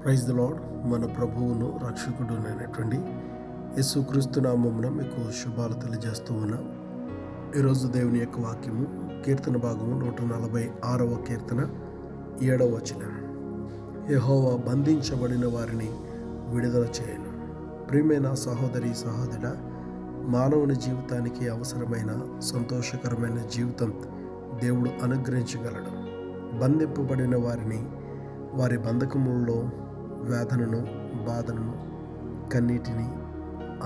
Praise the lord. మన ప్రభువును రక్షకుడు అయినటువంటి యేసుక్రీస్తు నామమున మీకు శుభాలు తెలియజేస్తూ ఉన్నాం. ఈరోజు దేవుని యొక్క వాక్యము కీర్తన భాగము 146వ కీర్తన 7వ వచనం. యెహోవా బంధించబడిన వారిని విడుదల చేయను. ప్రియమైన సహోదరి సహోదరుడా, మానవుని జీవితానికి అవసరమైన సంతోషకరమైన జీవితం దేవుడు అనుగ్రహించగలడు. బంధింపబడిన వారిని వారి బంధకములలో వేదనను, బాధను, కన్నీటిని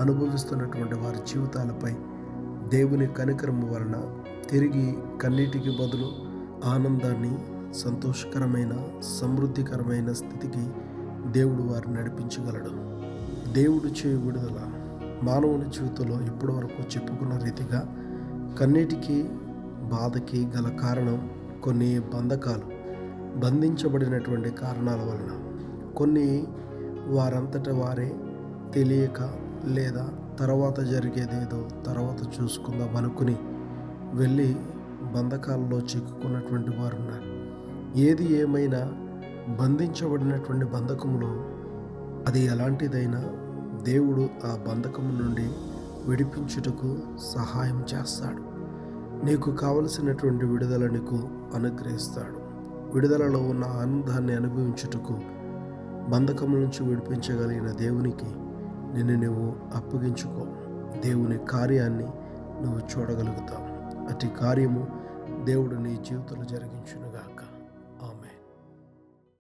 అనుభవిస్తున్నటువంటి వారి జీవితాలపై దేవుని కనికరము వలన తిరిగి కన్నీటికి బదులు ఆనందాన్ని, సంతోషకరమైన సమృద్ధికరమైన స్థితికి దేవుడు వారిని నడిపించగలడు. దేవుడు చేయు విడుదల మానవుని జీవితంలో ఇప్పటివరకు చెప్పుకున్న రీతిగా కన్నీటికి, బాధకి గల కారణం కొన్ని బంధకాలు, బంధించబడినటువంటి కారణాల వలన. కొన్ని వారంతట వారే తెలియక లేదా తర్వాత జరిగేదేదో తర్వాత చూసుకుందాం అనుకుని వెళ్ళి బంధకాలలో చిక్కుకున్నటువంటి వారు ఉన్నారు. ఏది ఏమైనా బంధించబడినటువంటి బంధకములో అది ఎలాంటిదైనా దేవుడు ఆ బంధకము నుండి విడిపించుటకు సహాయం చేస్తాడు. నీకు కావలసినటువంటి విడుదల నీకు అనుగ్రహిస్తాడు. విడుదలలో ఉన్న ఆనందాన్ని అనుభవించుటకు బంధకముల నుంచి విడిపించగలిగిన దేవునికి నిన్ను నువ్వు అప్పగించుకో. దేవుని కార్యాన్ని నువ్వు చూడగలుగుతావు. అట్టి కార్యము దేవుడు నీ జీవితంలో జరిగించునుగా.